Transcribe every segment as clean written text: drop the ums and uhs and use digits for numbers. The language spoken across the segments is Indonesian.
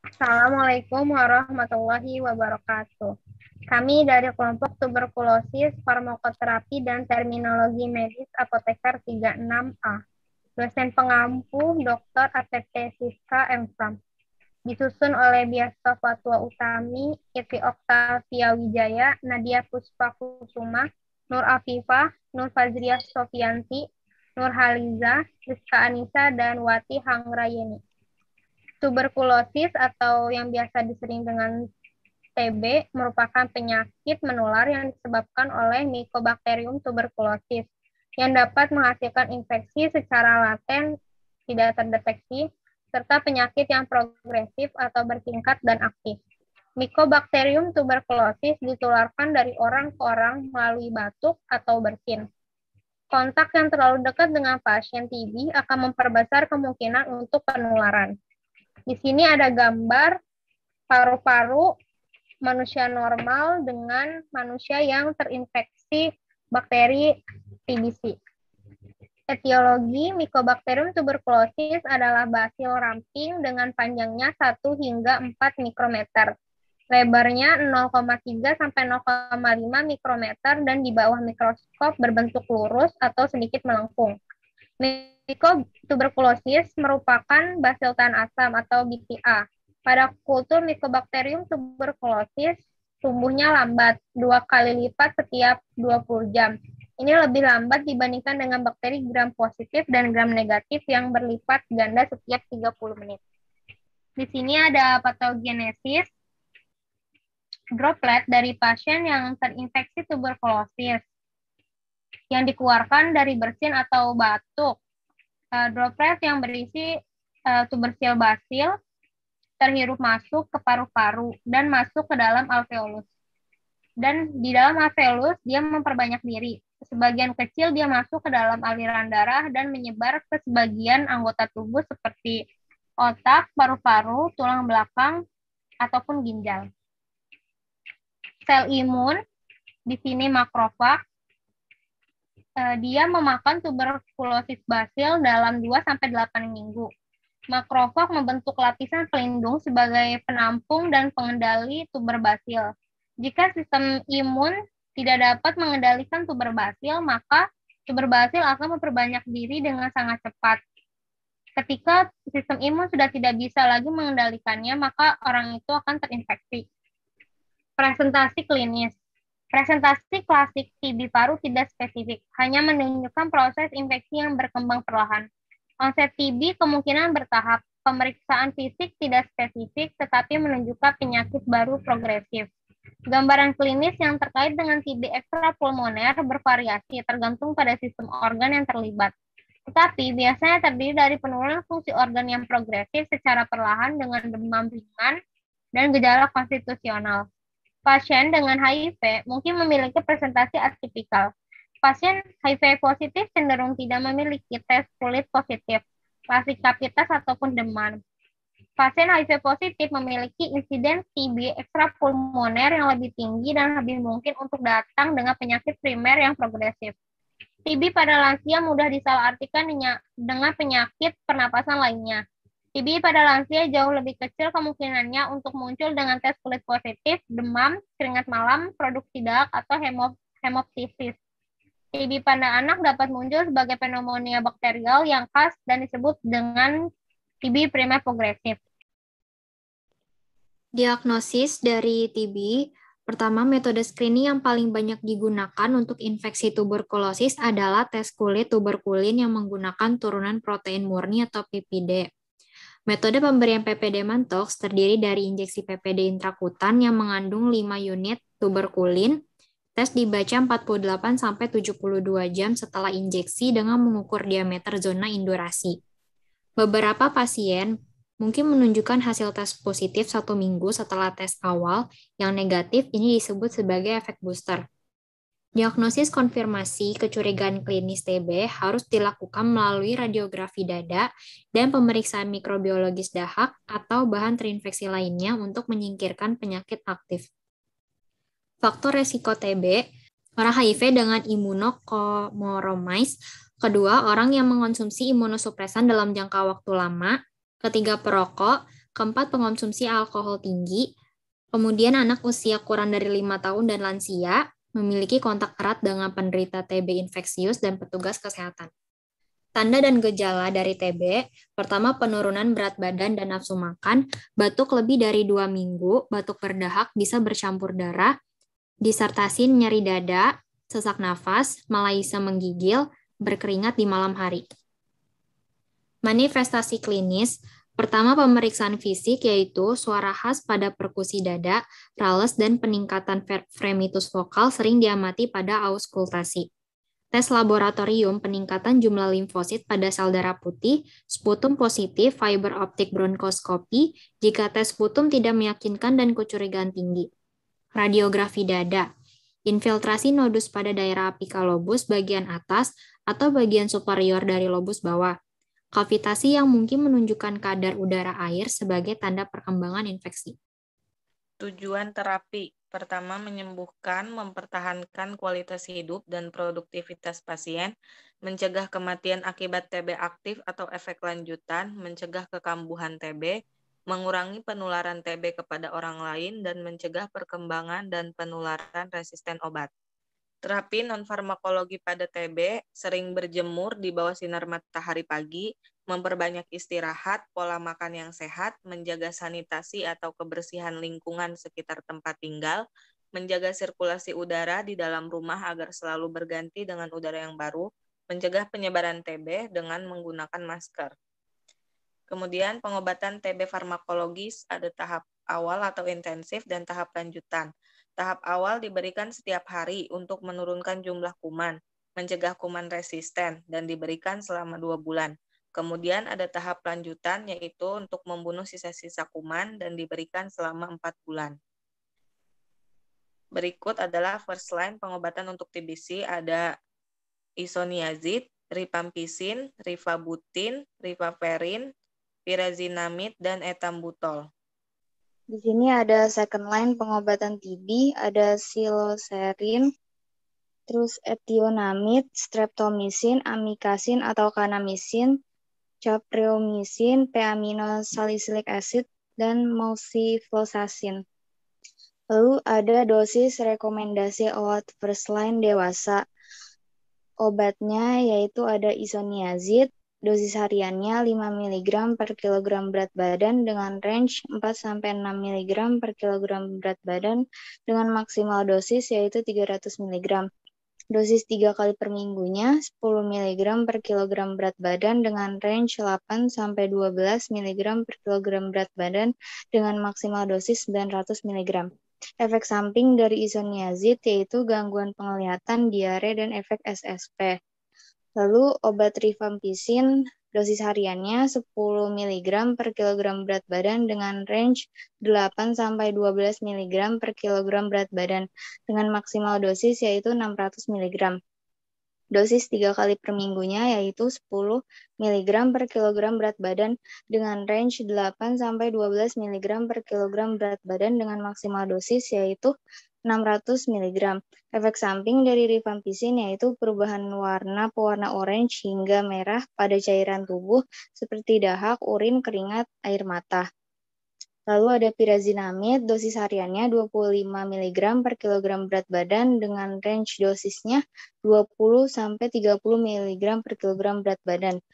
Assalamualaikum warahmatullahi wabarakatuh. Kami dari kelompok tuberkulosis, farmakoterapi, dan terminologi medis apoteker 36A. Dosen pengampu Dr. APT Siska M.Fram. Disusun oleh Biasto Fatwa Utami, Iti Oktavia Wijaya, Nadia Puspa Kusuma, Nur Afifah, Nur Fazriah Sofianti, Nur Haliza, Rizka Anissa, dan Wati Hangrayeni. Tuberkulosis atau yang biasa disering dengan TB merupakan penyakit menular yang disebabkan oleh Mycobacterium tuberculosis yang dapat menghasilkan infeksi secara laten tidak terdeteksi serta penyakit yang progresif atau bertingkat dan aktif. Mycobacterium tuberculosis ditularkan dari orang ke orang melalui batuk atau bersin. Kontak yang terlalu dekat dengan pasien TB akan memperbesar kemungkinan untuk penularan. Di sini ada gambar paru-paru manusia normal dengan manusia yang terinfeksi bakteri TBC. Etiologi Mycobacterium tuberculosis adalah basil ramping dengan panjangnya 1 hingga 4 mikrometer, lebarnya 0,3 sampai 0,5 mikrometer dan di bawah mikroskop berbentuk lurus atau sedikit melengkung. Mycotuberculosis merupakan basil tahan asam atau BTA. Pada kultur Mycobacterium tuberculosis, tumbuhnya lambat, 2 kali lipat setiap 20 jam. Ini lebih lambat dibandingkan dengan bakteri gram positif dan gram negatif yang berlipat ganda setiap 30 menit. Di sini ada patogenesis droplet dari pasien yang terinfeksi tuberkulosis yang dikeluarkan dari bersin atau batuk. Droplet yang berisi tubersil basil terhirup masuk ke paru-paru dan masuk ke dalam alveolus. Dan di dalam alveolus dia memperbanyak diri. Sebagian kecil dia masuk ke dalam aliran darah dan menyebar ke sebagian anggota tubuh seperti otak, paru-paru, tulang belakang, ataupun ginjal. Sel imun, di sini makrofag, dia memakan tuberkulosis basil dalam 2-8 minggu. Makrofag membentuk lapisan pelindung sebagai penampung dan pengendali tuber basil. Jika sistem imun tidak dapat mengendalikan tuber basil, maka tuber basil akan memperbanyak diri dengan sangat cepat. Ketika sistem imun sudah tidak bisa lagi mengendalikannya, maka orang itu akan terinfeksi. Presentasi klinis. Presentasi klasik TB paru tidak spesifik, hanya menunjukkan proses infeksi yang berkembang perlahan. Onset TB kemungkinan bertahap. Pemeriksaan fisik tidak spesifik, tetapi menunjukkan penyakit baru progresif. Gambaran klinis yang terkait dengan TB ekstrapulmoner bervariasi tergantung pada sistem organ yang terlibat. Tetapi biasanya terdiri dari penurunan fungsi organ yang progresif secara perlahan dengan demam ringan dan gejala konstitusional. Pasien dengan HIV mungkin memiliki presentasi atipikal. Pasien HIV positif cenderung tidak memiliki tes kulit positif, vasikulitis ataupun demam. Pasien HIV positif memiliki insiden TB ekstrapulmoner yang lebih tinggi dan lebih mungkin untuk datang dengan penyakit primer yang progresif. TB pada lansia mudah disalahartikan dengan penyakit pernapasan lainnya. TB pada lansia jauh lebih kecil kemungkinannya untuk muncul dengan tes kulit positif, demam, keringat malam, produksi darah, atau hemoptisis. TB pada anak dapat muncul sebagai pneumonia bakterial yang khas dan disebut dengan TB primer progresif. Diagnosis dari TB, pertama metode screening yang paling banyak digunakan untuk infeksi tuberkulosis adalah tes kulit tuberkulin yang menggunakan turunan protein murni atau PPD. Metode pemberian PPD Mantox terdiri dari injeksi PPD intrakutan yang mengandung 5 unit tuberkulin. Tes dibaca 48-72 jam setelah injeksi dengan mengukur diameter zona indurasi. Beberapa pasien mungkin menunjukkan hasil tes positif 1 minggu setelah tes awal. Yang negatif ini disebut sebagai efek booster. Diagnosis konfirmasi kecurigaan klinis TB harus dilakukan melalui radiografi dada dan pemeriksaan mikrobiologis dahak atau bahan terinfeksi lainnya untuk menyingkirkan penyakit aktif. Faktor resiko TB, orang HIV dengan imunokomoromis, kedua, orang yang mengonsumsi imunosupresan dalam jangka waktu lama, ketiga, perokok, Keempat, pengonsumsi alkohol tinggi. Kemudian anak usia kurang dari 5 tahun dan lansia memiliki kontak erat dengan penderita TB infeksius dan petugas kesehatan. Tanda dan gejala dari TB, pertama penurunan berat badan dan nafsu makan, batuk lebih dari 2 minggu, batuk berdahak bisa bercampur darah, disertasi nyeri dada, sesak nafas, malaise menggigil, berkeringat di malam hari. Manifestasi klinis, pertama pemeriksaan fisik yaitu suara khas pada perkusi dada, rales, dan peningkatan fremitus vokal sering diamati pada auskultasi. Tes laboratorium peningkatan jumlah limfosit pada sel darah putih, sputum positif, fiber optik bronkoskopi, jika tes sputum tidak meyakinkan dan kecurigaan tinggi. Radiografi dada, infiltrasi nodus pada daerah apical lobus bagian atas atau bagian superior dari lobus bawah. Kavitasi yang mungkin menunjukkan kadar udara air sebagai tanda perkembangan infeksi. Tujuan terapi, pertama menyembuhkan, mempertahankan kualitas hidup dan produktivitas pasien, mencegah kematian akibat TB aktif atau efek lanjutan, mencegah kekambuhan TB, mengurangi penularan TB kepada orang lain, dan mencegah perkembangan dan penularan resisten obat. Terapi non-farmakologi pada TB sering berjemur di bawah sinar matahari pagi, memperbanyak istirahat, pola makan yang sehat, menjaga sanitasi atau kebersihan lingkungan sekitar tempat tinggal, menjaga sirkulasi udara di dalam rumah agar selalu berganti dengan udara yang baru, mencegah penyebaran TB dengan menggunakan masker. Kemudian pengobatan TB farmakologis ada tahap awal atau intensif dan tahap lanjutan. Tahap awal diberikan setiap hari untuk menurunkan jumlah kuman, mencegah kuman resisten, dan diberikan selama 2 bulan. Kemudian ada tahap lanjutan yaitu untuk membunuh sisa-sisa kuman dan diberikan selama 4 bulan. Berikut adalah first line pengobatan untuk TBC, ada isoniazid, rifampicin, rifabutin, rifampicin, pyrazinamide, dan etambutol. Di sini ada second line pengobatan TB, ada siloserin, terus etionamid, streptomycin, amikacin atau kanamycin, capreomycin, p-aminosalicylate acid, dan moxifloxacin. Lalu ada dosis rekomendasi obat first line dewasa. Obatnya yaitu ada isoniazid, dosis hariannya 5 mg per kilogram berat badan dengan range 4-6 mg per kilogram berat badan dengan maksimal dosis yaitu 300 mg. Dosis 3 kali per minggunya 10 mg per kilogram berat badan dengan range 8-12 mg per kilogram berat badan dengan maksimal dosis 900 mg. Efek samping dari isoniazid yaitu gangguan penglihatan, diare, dan efek SSP. Lalu obat rifampicin dosis hariannya 10 mg per kilogram berat badan dengan range 8-12 mg per kilogram berat badan dengan maksimal dosis yaitu 600 mg. Dosis 3 kali per minggunya yaitu 10 mg per kilogram berat badan dengan range 8-12 mg per kilogram berat badan dengan maksimal dosis yaitu 600 mg. Efek samping dari rifampicin yaitu perubahan warna pewarna orange hingga merah pada cairan tubuh seperti dahak, urin, keringat, air mata. Lalu ada pyrazinamide, dosis hariannya 25 mg per kilogram berat badan dengan range dosisnya 20-30 mg per kilogram berat badan.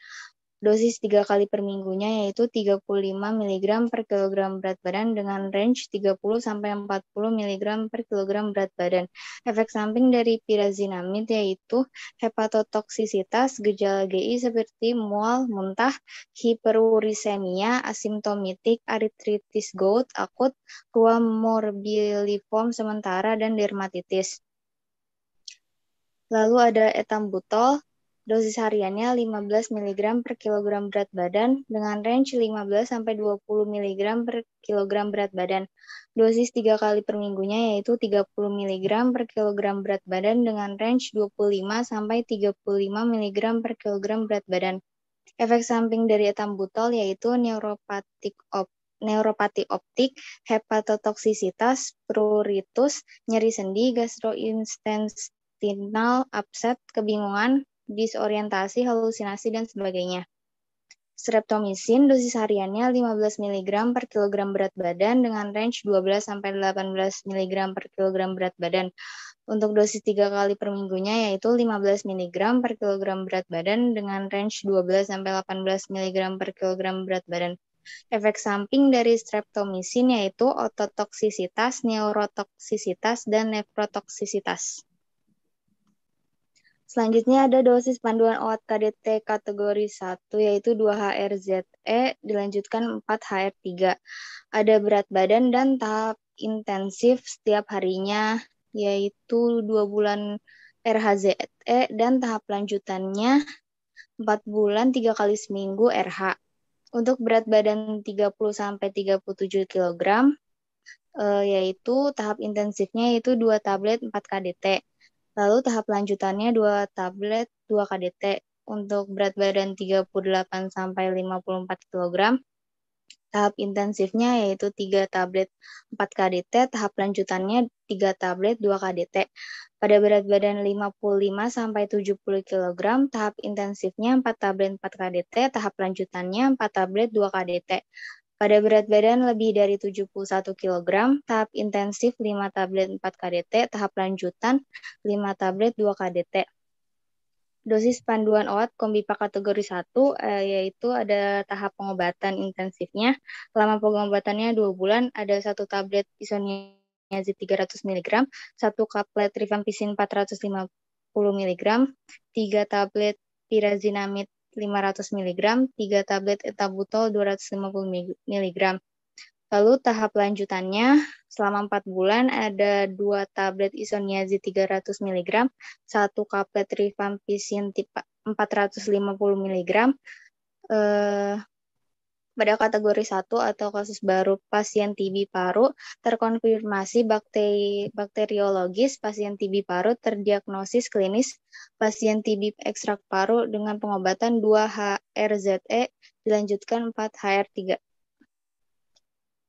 Dosis 3 kali per minggunya yaitu 35 mg per kilogram berat badan dengan range 30-40 mg per kilogram berat badan. Efek samping dari pyrazinamide yaitu hepatotoksisitas, gejala GI seperti mual, muntah, hiperurisemia, asimptomatik, artritis gout, akut, ruam morbilliform sementara, dan dermatitis. Lalu ada etambutol, dosis hariannya 15 mg per kilogram berat badan dengan range 15-20 mg per kilogram berat badan. Dosis 3 kali per minggunya yaitu 30 mg per kilogram berat badan dengan range 25-35 mg per kilogram berat badan. Efek samping dari etambutol yaitu neuropati optik, hepatotoksisitas, pruritus, nyeri sendi, gastrointestinal upset, kebingungan, disorientasi, halusinasi, dan sebagainya. Streptomisin dosis hariannya 15 mg per kilogram berat badan dengan range 12-18 mg per kilogram berat badan. Untuk dosis 3 kali per minggunya yaitu 15 mg per kilogram berat badan dengan range 12-18 mg per kilogram berat badan. Efek samping dari streptomisin yaitu ototoksisitas, neurotoksisitas, dan nefrotoksisitas. Selanjutnya ada dosis panduan obat KDT kategori 1 yaitu 2-HRZE dilanjutkan 4-HR3. Ada berat badan dan tahap intensif setiap harinya yaitu 2 bulan RHZE dan tahap lanjutannya 4 bulan 3 kali seminggu RH. Untuk berat badan 30-37 kg yaitu tahap intensifnya yaitu 2 tablet 4 KDT. Lalu tahap lanjutannya 2 tablet 2 KDT. Untuk berat badan 38-54 kg, tahap intensifnya yaitu 3 tablet 4 KDT, tahap lanjutannya 3 tablet 2 KDT. Pada berat badan 55-70 kg, tahap intensifnya 4 tablet 4 KDT, tahap lanjutannya 4 tablet 2 KDT. Pada berat badan lebih dari 71 kg, tahap intensif 5 tablet 4 KDT, tahap lanjutan 5 tablet 2 KDT. Dosis panduan obat Kombipa kategori 1 yaitu ada tahap pengobatan intensifnya. Selama pengobatannya 2 bulan, ada 1 tablet isoniazid 300 mg, 1 kaplet rifampicin 450 mg, 3 tablet pirazinamid 500 mg, 3 tablet etabutol 250 mg. Lalu tahap lanjutannya selama 4 bulan ada 2 tablet isoniazid 300 mg, 1 kaplet rifampicin 450 mg. Pada kategori 1 atau kasus baru pasien TB paru terkonfirmasi bakteriologis pasien TB paru terdiagnosis klinis pasien TB ekstrak paru dengan pengobatan 2-HRZE dilanjutkan 4-HR3.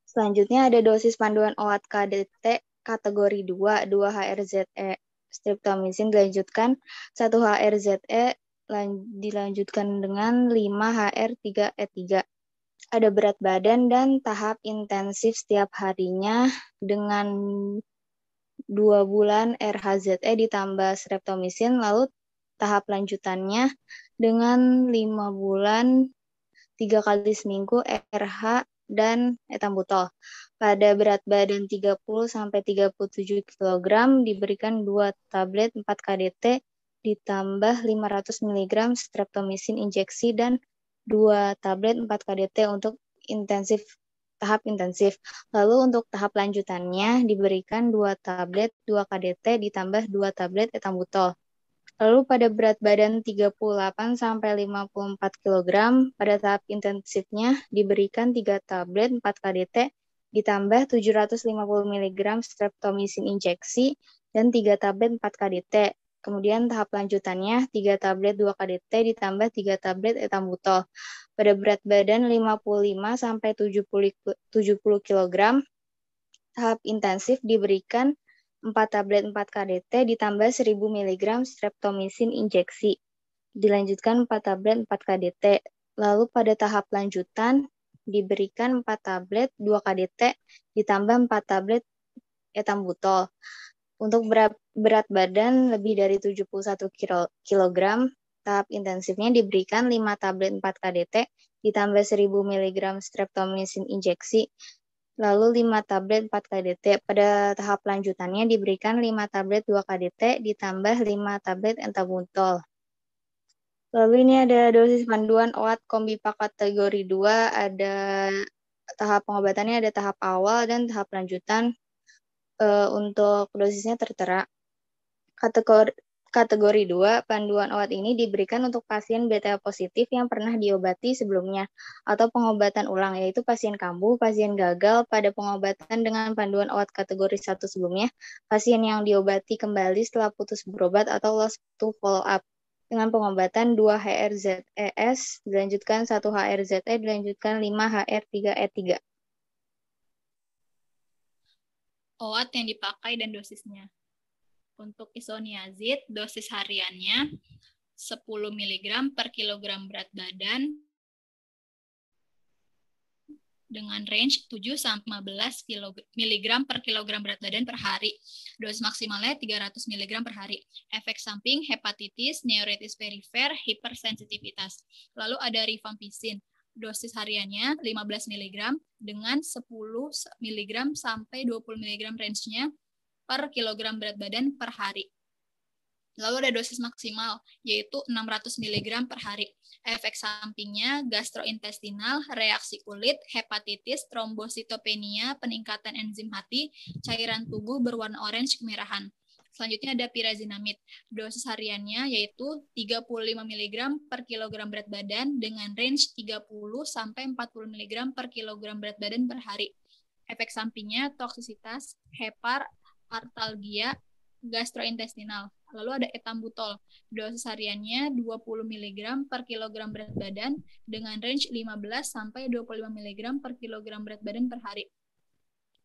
Selanjutnya ada dosis panduan obat KDT kategori 2, 2-HRZE. Streptomisin dilanjutkan 1-HRZE dilanjutkan dengan 5-HR3E3. Ada berat badan dan tahap intensif setiap harinya dengan 2 bulan RHZE ditambah streptomisin, lalu tahap lanjutannya dengan 5 bulan 3 kali seminggu RH dan etambutol. Pada berat badan 30-37 kg diberikan 2 tablet 4 KDT ditambah 500 mg streptomisin injeksi dan 2 tablet 4 KDT untuk tahap intensif. Lalu untuk tahap lanjutannya diberikan 2 tablet 2 KDT ditambah 2 tablet etambutol. Lalu pada berat badan 38-54 kg, pada tahap intensifnya diberikan 3 tablet 4 KDT ditambah 750 mg streptomisin injeksi dan 3 tablet 4 KDT. Kemudian tahap lanjutannya 3 tablet 2 KDT ditambah 3 tablet etambutol. Pada berat badan 55-70 kg, tahap intensif diberikan 4 tablet 4 KDT ditambah 1000 mg streptomisin injeksi. Dilanjutkan 4 tablet 4 KDT. Lalu pada tahap lanjutan diberikan 4 tablet 2 KDT ditambah 4 tablet etambutol. Untuk berat badan lebih dari 71 kg, tahap intensifnya diberikan 5 tablet 4 KDT ditambah 1000 mg streptomisin injeksi. Lalu 5 tablet 4 KDT. Pada tahap lanjutannya diberikan 5 tablet 2 KDT ditambah 5 tablet etambutol. Lalu ini ada dosis panduan obat Kombipa kategori 2, ada tahap pengobatannya, ada tahap awal dan tahap lanjutan. Untuk dosisnya tertera. Kategori 2, panduan obat ini diberikan untuk pasien beta positif yang pernah diobati sebelumnya atau pengobatan ulang, yaitu pasien kambuh, pasien gagal pada pengobatan dengan panduan obat kategori 1 sebelumnya, pasien yang diobati kembali setelah putus berobat atau lost to follow up dengan pengobatan 2-HRZES dilanjutkan 1-HRZE dilanjutkan 5-HR3E3. Obat yang dipakai dan dosisnya. Untuk isoniazid, dosis hariannya 10 mg per kilogram berat badan dengan range 7-15 mg per kilogram berat badan per hari. Dosis maksimalnya 300 mg per hari. Efek samping hepatitis, neuritis perifer, hipersensitivitas. Lalu ada rifampicin. Dosis hariannya 15 mg dengan 10 mg sampai 20 mg range-nya per kilogram berat badan per hari. Lalu ada dosis maksimal, yaitu 600 mg per hari. Efek sampingnya gastrointestinal, reaksi kulit, hepatitis, trombositopenia, peningkatan enzim hati, cairan tubuh berwarna orange kemerahan. Selanjutnya ada pirazinamid. Dosis hariannya yaitu 35 mg per kilogram berat badan dengan range 30 sampai 40 mg per kilogram berat badan per hari. Efek sampingnya toksisitas, hepar, artalgia, gastrointestinal. Lalu ada etambutol. Dosis hariannya 20 mg per kilogram berat badan dengan range 15 sampai 25 mg per kilogram berat badan per hari.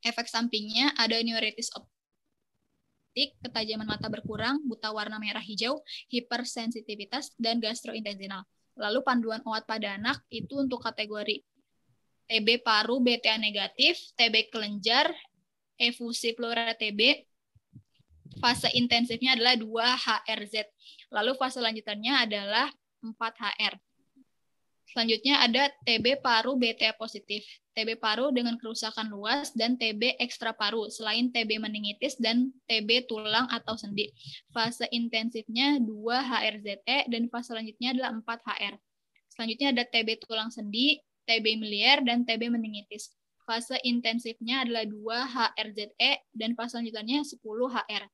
Efek sampingnya ada neuritis optik, ketajaman mata berkurang, buta warna merah hijau, hipersensitivitas, dan gastrointestinal. Lalu panduan OAT pada anak itu untuk kategori TB paru BTA negatif, TB kelenjar, efusi pleura TB. Fase intensifnya adalah 2-HRZ. Lalu fase lanjutannya adalah 4-HR. Selanjutnya ada TB paru BTA positif, TB paru dengan kerusakan luas, dan TB ekstra paru, selain TB meningitis dan TB tulang atau sendi. Fase intensifnya 2-HRZE, dan fase selanjutnya adalah 4-HR. Selanjutnya ada TB tulang sendi, TB miliar, dan TB meningitis. Fase intensifnya adalah 2-HRZE, dan fase selanjutnya 10-HR.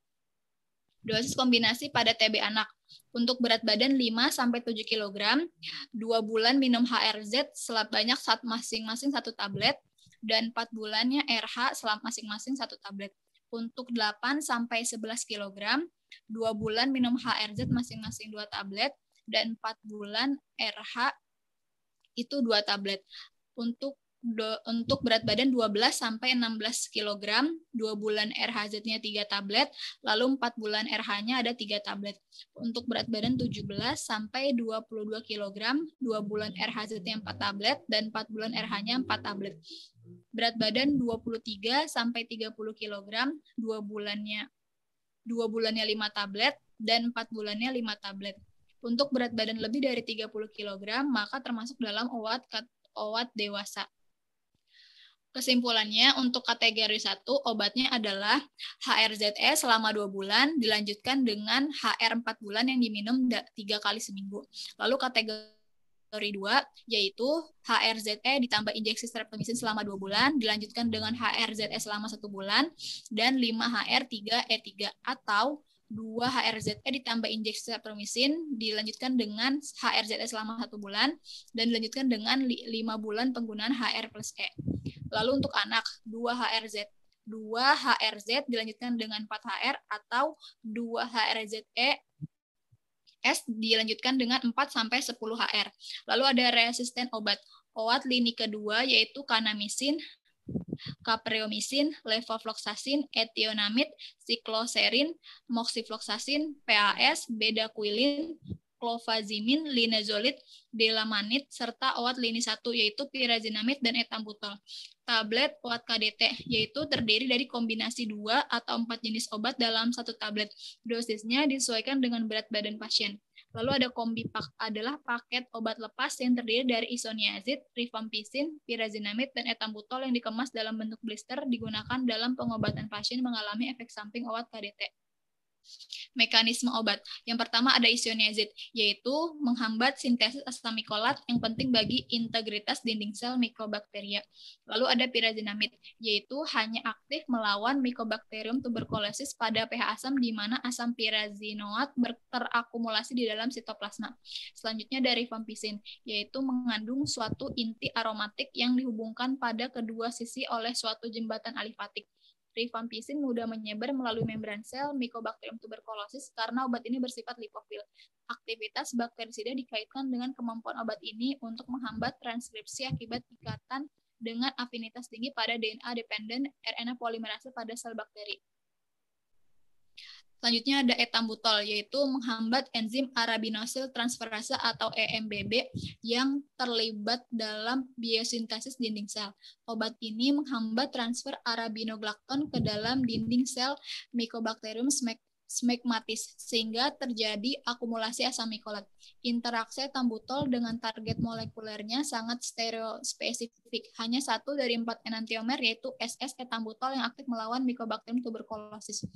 Dosis kombinasi pada TB anak. Untuk berat badan 5-7 kg, 2 bulan minum HRZ sebanyak masing-masing 1 tablet, dan 4 bulannya RH masing-masing 1 tablet. Untuk 8-11 kg, 2 bulan minum HRZ masing-masing 2 tablet, dan 4 bulan RH itu 2 tablet. Untuk berat badan 12-16 kg, 2 bulan RHZ-nya 3 tablet, lalu 4 bulan RH-nya ada 3 tablet. Untuk berat badan 17-22 kg, 2 bulan RHZ-nya 4 tablet, dan 4 bulan RH-nya 4 tablet. Berat badan 23-30 kg, 2 bulannya 5 tablet, dan 4 bulannya 5 tablet. Untuk berat badan lebih dari 30 kg, maka termasuk dalam OAT dewasa. Kesimpulannya, untuk kategori 1, obatnya adalah HRZE selama 2 bulan, dilanjutkan dengan HR 4 bulan yang diminum 3 kali seminggu. Lalu kategori 2, yaitu HRZE ditambah injeksi streptomycin selama 2 bulan, dilanjutkan dengan HRZE selama 1 bulan, dan 5HR3E3, atau 2 HRZE ditambah injeksi streptomycin, dilanjutkan dengan HRZE selama 1 bulan, dan dilanjutkan dengan 5 bulan penggunaan HR plus E. Lalu untuk anak, 2 HRZ dilanjutkan dengan 4 HR, atau 2 HRZE S dilanjutkan dengan 4-10 HR. Lalu ada resisten obat. OAT lini kedua yaitu kanamisin, capreomycin, levofloxacin, etionamid, sikloserin, moxifloxacin, PAS, bedaquiline, clofazimin, linezolid, delamanid, serta OAT lini 1 yaitu pirazinamid dan etambutol. Tablet OAT KDT yaitu terdiri dari kombinasi 2 atau 4 jenis obat dalam 1 tablet. Dosisnya disesuaikan dengan berat badan pasien. Lalu ada kombipak adalah paket obat lepas yang terdiri dari isoniazid, rifampicin, pirazinamid, dan etambutol yang dikemas dalam bentuk blister digunakan dalam pengobatan pasien mengalami efek samping OAT KDT. Mekanisme obat. Yang pertama ada isoniazid, yaitu menghambat sintesis asam mikolat yang penting bagi integritas dinding sel mikrobakteria. Lalu ada pirazinamid, yaitu hanya aktif melawan Mycobacterium tuberculosis pada pH asam di mana asam pirazinoat terakumulasi di dalam sitoplasma. Selanjutnya dari rifampicin, yaitu mengandung suatu inti aromatik yang dihubungkan pada kedua sisi oleh suatu jembatan alifatik. Rifampicin mudah menyebar melalui membran sel Mycobacterium tuberculosis karena obat ini bersifat lipofil. Aktivitas bakterisida dikaitkan dengan kemampuan obat ini untuk menghambat transkripsi akibat ikatan dengan afinitas tinggi pada DNA-dependent RNA polimerase pada sel bakteri. Selanjutnya ada etambutol, yaitu menghambat enzim arabinosil transferase atau EMBB yang terlibat dalam biosintesis dinding sel. Obat ini menghambat transfer arabinogalakton ke dalam dinding sel Mycobacterium smegmatis, sehingga terjadi akumulasi asam mikolat. Interaksi etambutol dengan target molekulernya sangat stereospesifik. Hanya 1 dari 4 enantiomer, yaitu SS etambutol yang aktif melawan Mycobacterium tuberculosis.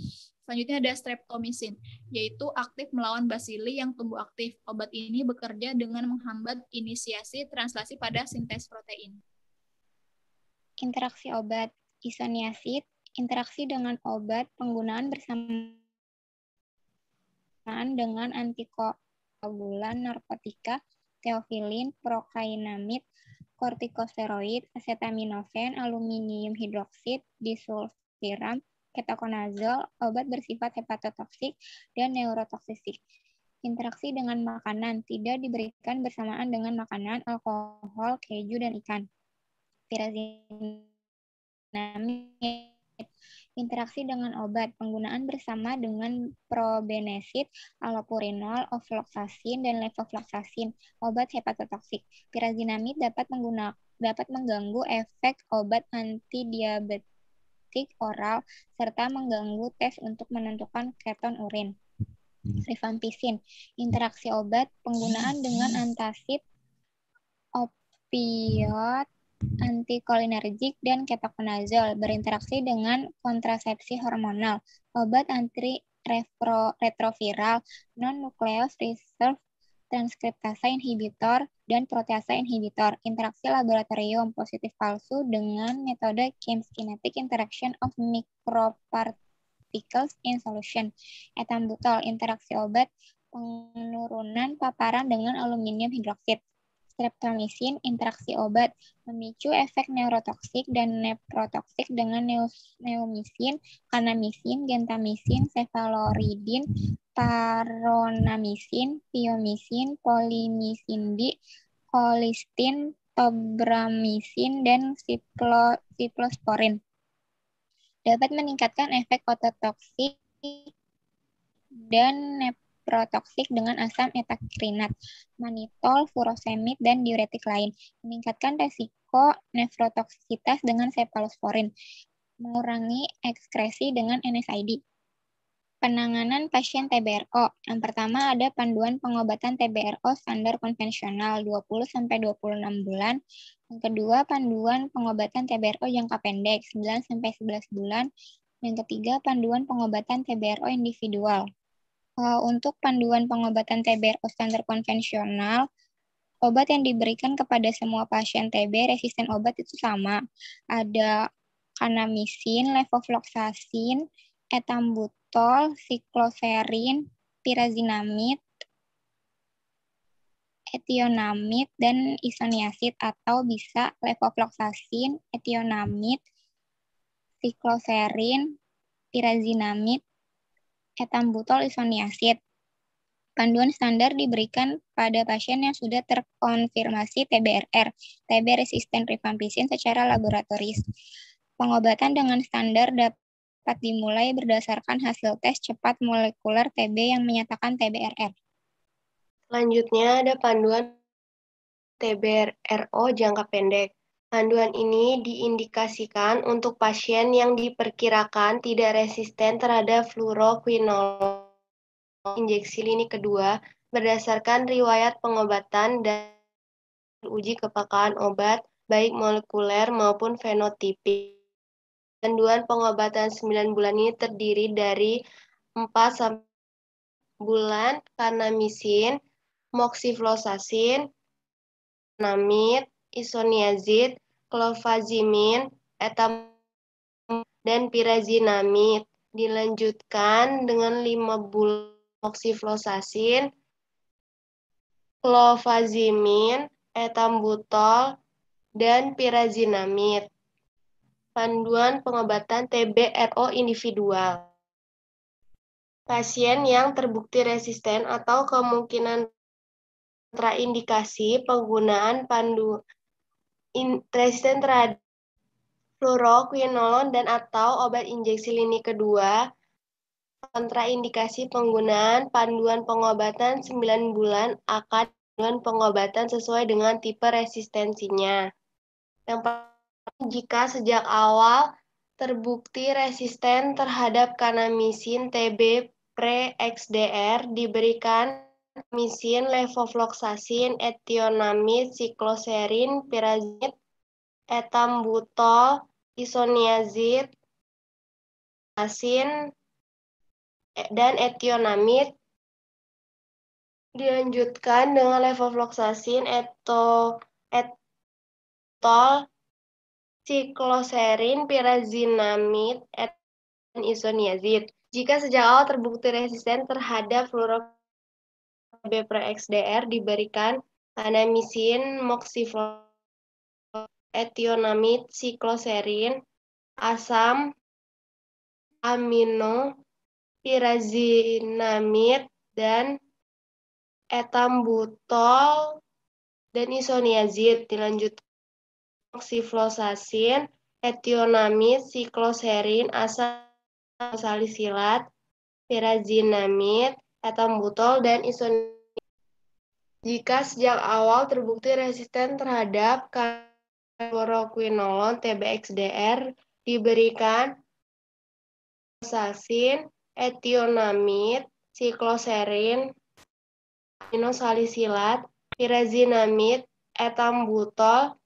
Selanjutnya ada streptomycin, yaitu aktif melawan basili yang tumbuh aktif. Obat ini bekerja dengan menghambat inisiasi translasi pada sintesis protein. Interaksi obat isoniazid, interaksi dengan obat, penggunaan bersama dengan antikoagulan, narkotika, teofilin, prokainamid, kortikosteroid, acetaminophen, aluminium hidroksida, disulfiram, ketokonazol, obat bersifat hepatotoksik dan neurotoksik. Interaksi dengan makanan tidak diberikan bersamaan dengan makanan, alkohol, keju, dan ikan. Pirazinamid, interaksi dengan obat, penggunaan bersama dengan probenesid, allopurinol, ofloxacin, dan levofloxacin, obat hepatotoksik. Pirazinamid dapat mengganggu efek obat antidiabetik oral, serta mengganggu tes untuk menentukan keton urin. Rifampicin, interaksi obat, penggunaan dengan antacid, opioid, antikolinergik, dan ketokonazol, berinteraksi dengan kontrasepsi hormonal, obat antiretroviral, non-nucleus reserve transkriptase inhibitor, dan protease inhibitor. Interaksi laboratorium positif palsu dengan metode chemokinetic interaction of microparticles in solution. Etambutol, interaksi obat, penurunan paparan dengan aluminium hidroksida. Streptomycin, interaksi obat, memicu efek neurotoksik dan nephrotoksik dengan neomycin, kanamycin, gentamicin, cefaloridin, taronamycin, piomycin, polimycin D, colistin, tobramycin, dan cyclosporin. Dapat meningkatkan efek ototoksik dan nephrotoksik dengan asam etakrinat, manitol, furosemid, dan diuretik lain. Meningkatkan resiko nefrotoksitas dengan cephalosporin. Mengurangi ekskresi dengan NSAID. Penanganan pasien TBRO. Yang pertama ada panduan pengobatan TBRO standar konvensional 20-26 bulan. Yang kedua, panduan pengobatan TBRO jangka pendek 9-11 bulan. Yang ketiga, panduan pengobatan TBRO individual. Untuk panduan pengobatan TBRO standar konvensional, obat yang diberikan kepada semua pasien TB resisten obat itu sama. Ada kanamycin, levofloxacin, etambutol, sikloserin, pirazinamid, etionamid, dan isoniazid, atau bisa levofloxacin, etionamid, sikloserin, pirazinamid, etambutol, isoniazid. Panduan standar diberikan pada pasien yang sudah terkonfirmasi TBRR, TB resisten rifampicin secara laboratoris. Pengobatan dengan standar dapat dimulai berdasarkan hasil tes cepat molekuler TB yang menyatakan TBRR. Selanjutnya ada panduan TBRO jangka pendek. Panduan ini diindikasikan untuk pasien yang diperkirakan tidak resisten terhadap fluoroquinolone injeksi lini kedua berdasarkan riwayat pengobatan dan uji kepekaan obat baik molekuler maupun fenotipik. Panduan pengobatan 9 bulan ini terdiri dari 4 bulan kanamycin, moxifloxacin, namid, isoniazid, clofazimin, dan pirazinamid. Dilanjutkan dengan 5 bulan moxifloxacin, clofazimin, etambutol, dan pirazinamid. Panduan pengobatan TBRO individual. Pasien yang terbukti resisten atau kemungkinan kontraindikasi penggunaan resisten terhadap fluoroquinolone dan atau obat injeksi lini kedua Kontraindikasi penggunaan panduan pengobatan 9 bulan akan panduan pengobatan sesuai dengan tipe resistensinya. Yang pertama, jika sejak awal terbukti resisten terhadap kanamisin TB pre-XDR, diberikan kanamisin, levofloxacin, etionamid, sikloserin, pirazid, etambutol, isoniazid, asin, dan etionamid. Dilanjutkan dengan levofloxacin, etol, sikloserin, pirazinamid, dan isoniazid. Jika sejak awal terbukti resisten terhadap fluoroKB pre-XDR, diberikan kanamisin, moxifloxacin, etionamid, sikloserin, asam amino, pirazinamid, dan etambutol dan isoniazid. Dilanjutkan moxifloxacin, etionamid, sikloserin, asam salisilat, pirazinamid, etambutol, dan isoniazid. Jika sejak awal terbukti resisten terhadap fluoroquinolone TBXDR, diberikan moxifloxacin, etionamid, sikloserin, aminosalisilat, pirazinamid, etambutol,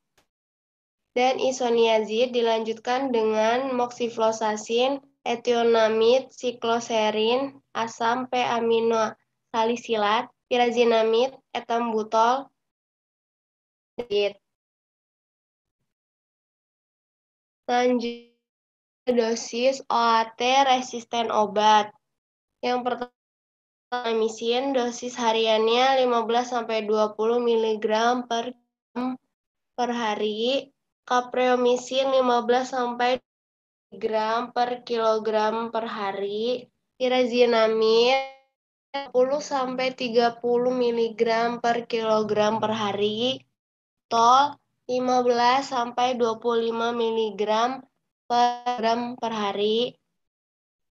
dan isoniazid. Dilanjutkan dengan moxifloxacin, etionamid, sikloserin, asam p-aminosalisilat, pirazinamid, etambutol, lanjut dosis OAT resisten obat. Yang pertama, kanamisin, dosis hariannya 15-20 mg per hari. Kapreomisin 15-20 mg per kilogram per hari. Pirazinamid 10-30 mg per kilogram per hari. Tol 15-25 mg per gram per hari.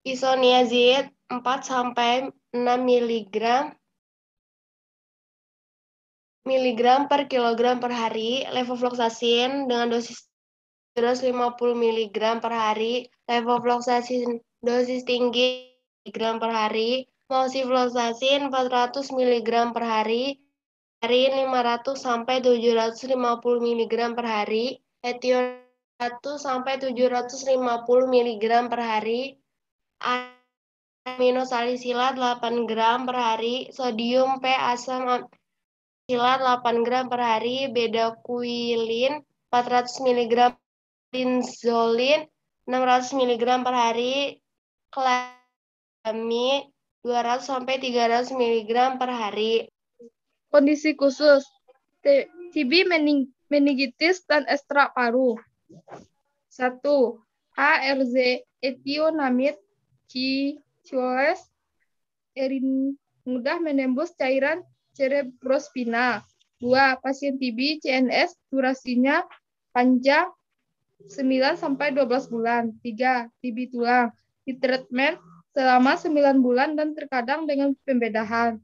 Isoniazid 4-6 mg per kilogram per hari. Levofloxacin dengan dosis 50 mg per hari. Levofloxacin dosis tinggi mg per hari. Moxifloxacin 400 mg per hari. 500-750 mg per hari. Etion 100-750 mg per hari. Aminosalisilat 8 gram per hari. Sodium P asam silat 8 gram per hari. Bedakuilin 400 mg. Linzolin 600 mg per hari. Klami 200-300 mg per hari. Kondisi khusus TB meningitis dan ekstrak paru. 1. ARZ etionamid Chiles erin mudah menembus cairan cerebrospinal. 2. Pasien TB CNS durasinya panjang 9-12 bulan. 3. TB tulang di treatment selama 9 bulan dan terkadang dengan pembedahan.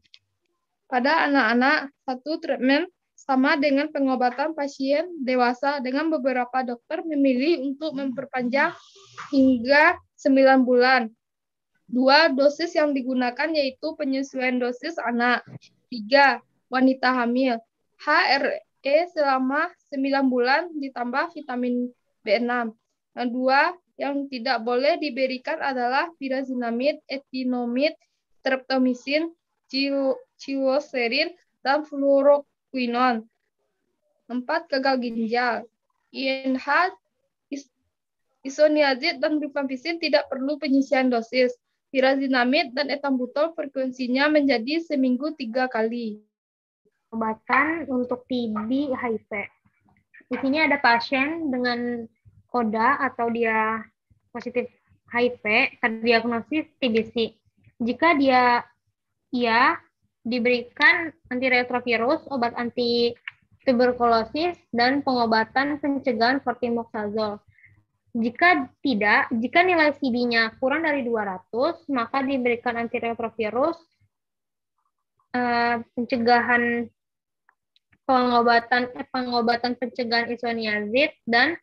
Pada anak-anak, satu treatment sama dengan pengobatan pasien dewasa dengan beberapa dokter memilih untuk memperpanjang hingga 9 bulan. 2. Dosis yang digunakan yaitu penyesuaian dosis anak. 3. Wanita hamil. HRE selama 9 bulan ditambah vitamin B6. 2. Yang tidak boleh diberikan adalah pirazinamid, etinomid, streptomisin, cilloserin, dan fluoroquinon. 4. Gagal ginjal. INH, isoniazid, dan rifampicin tidak perlu penyisian dosis. Pirazinamid dan etambutol frekuensinya menjadi seminggu 3 kali. Obatan untuk TB HIV. Di sini ada pasien dengan koda atau dia positif HIV terdiagnosis TBC. Jika ia diberikan antiretrovirus, obat anti tuberkulosis, dan pengobatan pencegahan vortimoxazol. Jika tidak, jika nilai CD-nya kurang dari 200, maka diberikan antiretrovirus, pencegahan pengobatan pencegahan isoniazid, dan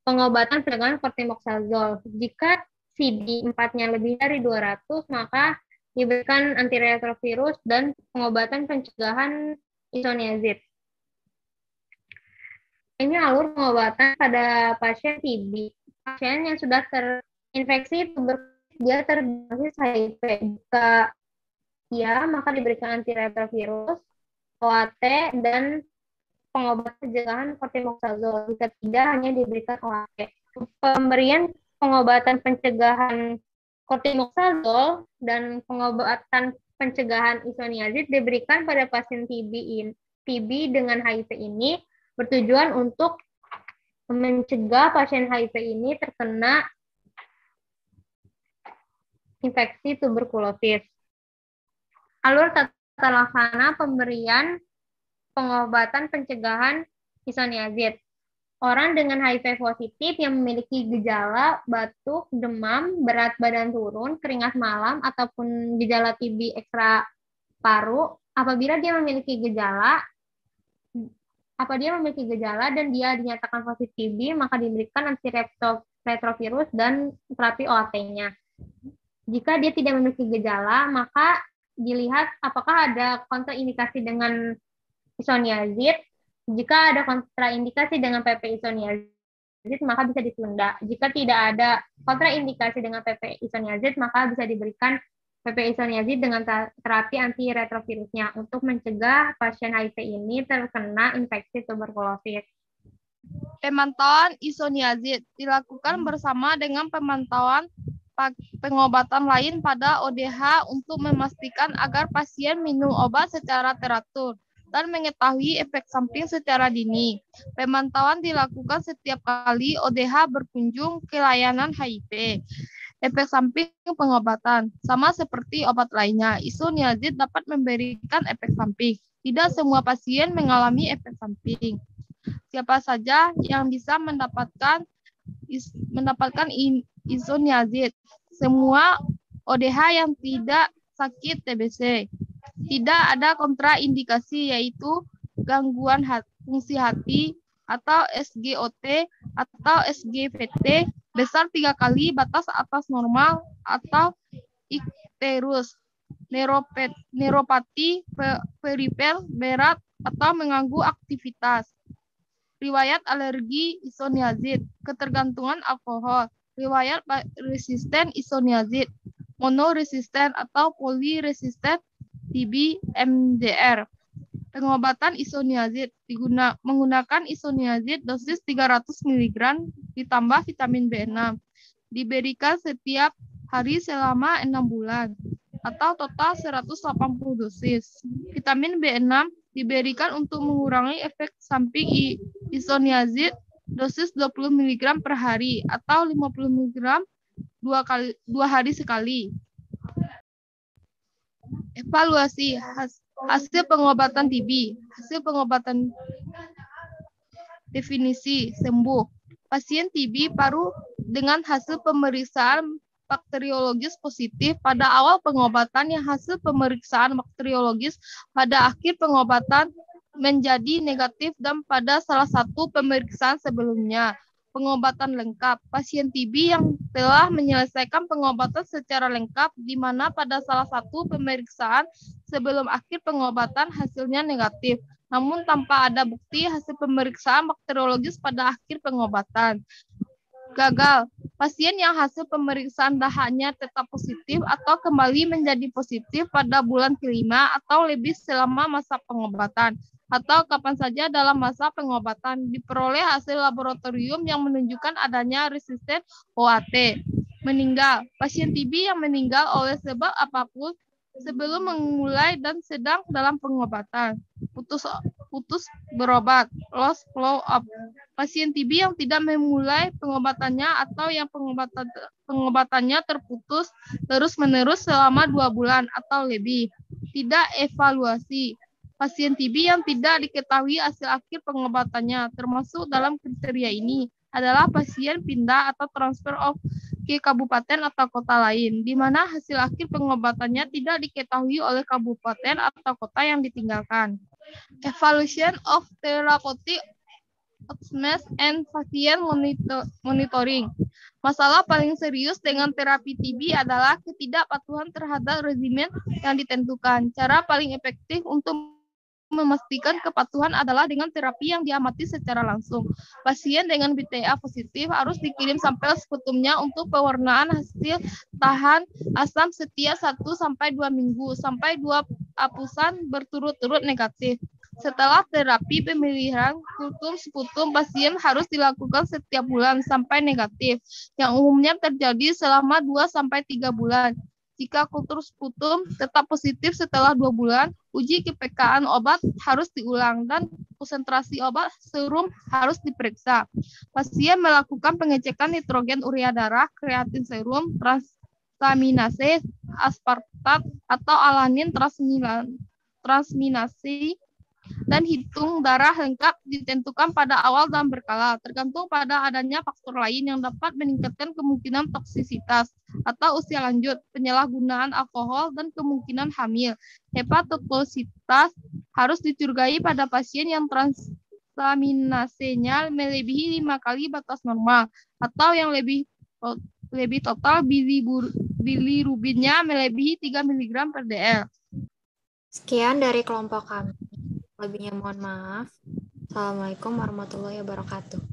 pengobatan pencegahan kortimoxazol. Jika CD 4-nya lebih dari 200, maka diberikan antiretrovirus dan pengobatan pencegahan isoniazid. Ini alur pengobatan pada pasien TB. Pasien yang sudah terinfeksi tuberkulosis, dia terdiagnosis HIV. Jika iya, maka diberikan antiretrovirus, OAT, dan pengobatan pencegahan kortimoxazol. Jika tidak, hanya diberikan OAT. Pemberian pengobatan pencegahan kortimoxazol dan pengobatan pencegahan isoniazid diberikan pada pasien TB dengan HIV ini bertujuan untuk mencegah pasien HIV ini terkena infeksi tuberkulosis. Alur tata laksana pemberian pengobatan pencegahan isoniazid. Orang dengan HIV positif yang memiliki gejala batuk, demam, berat badan turun, keringat malam, ataupun gejala TB ekstra paru, apabila dia memiliki gejala dan dia dinyatakan positif TB, maka diberikan antiretrovirus dan terapi OAT-nya. Jika dia tidak memiliki gejala, maka dilihat apakah ada kontraindikasi dengan isoniazid. Jika ada kontraindikasi dengan PP isoniazid, maka bisa ditunda. Jika tidak ada kontraindikasi dengan PP isoniazid, maka bisa diberikan PP isoniazid dengan terapi antiretrovirusnya untuk mencegah pasien HIV ini terkena infeksi tuberkulosis. Pemantauan isoniazid dilakukan bersama dengan pemantauan pengobatan lain pada ODH untuk memastikan agar pasien minum obat secara teratur dan mengetahui efek samping secara dini. Pemantauan dilakukan setiap kali ODH berkunjung ke layanan HIV. Efek samping pengobatan sama seperti obat lainnya, isoniazid dapat memberikan efek samping. Tidak semua pasien mengalami efek samping. Siapa saja yang bisa mendapatkan isoniazid? Semua ODH yang tidak sakit TBC. Tidak ada kontraindikasi, yaitu gangguan fungsi hati atau SGOT atau SGVT besar 3 kali batas atas normal atau ikterus, neuropati perifer berat atau mengganggu aktivitas. Riwayat alergi isoniazid, ketergantungan alkohol, riwayat resisten isoniazid, monoresisten atau poliresisten TB MDR. Pengobatan isoniazid menggunakan isoniazid dosis 300 mg ditambah vitamin B6. Diberikan setiap hari selama 6 bulan atau total 180 dosis. Vitamin B6 diberikan untuk mengurangi efek samping isoniazid dosis 20 mg per hari atau 50 mg 2 hari sekali. Evaluasi hasil pengobatan TB. Hasil pengobatan definisi sembuh. Pasien TB paru dengan hasil pemeriksaan bakteriologis positif pada awal pengobatan yang hasil pemeriksaan bakteriologis pada akhir pengobatan menjadi negatif dan pada salah satu pemeriksaan sebelumnya. Pengobatan lengkap. Pasien TB yang telah menyelesaikan pengobatan secara lengkap di mana pada salah satu pemeriksaan sebelum akhir pengobatan hasilnya negatif, namun tanpa ada bukti hasil pemeriksaan bakteriologis pada akhir pengobatan. Gagal. Pasien yang hasil pemeriksaan dahaknya tetap positif atau kembali menjadi positif pada bulan kelima atau lebih selama masa pengobatan, atau kapan saja dalam masa pengobatan diperoleh hasil laboratorium yang menunjukkan adanya resisten OAT. Meninggal. Pasien TB yang meninggal oleh sebab apapun sebelum memulai dan sedang dalam pengobatan. Putus berobat, lost flow up. Pasien TB yang tidak memulai pengobatannya atau yang pengobatannya terputus terus-menerus selama 2 bulan atau lebih. Tidak evaluasi. Pasien TB yang tidak diketahui hasil akhir pengobatannya, termasuk dalam kriteria ini adalah pasien pindah atau transfer ke kabupaten atau kota lain, di mana hasil akhir pengobatannya tidak diketahui oleh kabupaten atau kota yang ditinggalkan. Evaluation of therapeutic outcomes and patient monitoring. Masalah paling serius dengan terapi TB adalah ketidakpatuhan terhadap regimen yang ditentukan. Cara paling efektif untuk memastikan kepatuhan adalah dengan terapi yang diamati secara langsung. Pasien dengan BTA positif harus dikirim sampel sputumnya untuk pewarnaan hasil tahan asam setiap 1-2 minggu sampai 2 apusan berturut-turut negatif. Setelah terapi pemilihan kultur sputum, pasien harus dilakukan setiap bulan sampai negatif, yang umumnya terjadi selama 2-3 bulan. Jika kultur sputum tetap positif setelah 2 bulan, uji kepekaan obat harus diulang dan konsentrasi obat serum harus diperiksa. Pasien melakukan pengecekan nitrogen urea darah, kreatin serum, transaminase, aspartat atau alanin transminasi, dan hitung darah lengkap ditentukan pada awal dan berkala, tergantung pada adanya faktor lain yang dapat meningkatkan kemungkinan toksisitas atau usia lanjut, penyalahgunaan alkohol, dan kemungkinan hamil. Hepatotoksitas harus dicurigai pada pasien yang transaminasenya melebihi 5 kali batas normal, atau yang lebih total bilirubinnya melebihi 3 mg per dl. Sekian dari kelompok kami. Lebihnya mohon maaf. Assalamualaikum warahmatullahi wabarakatuh.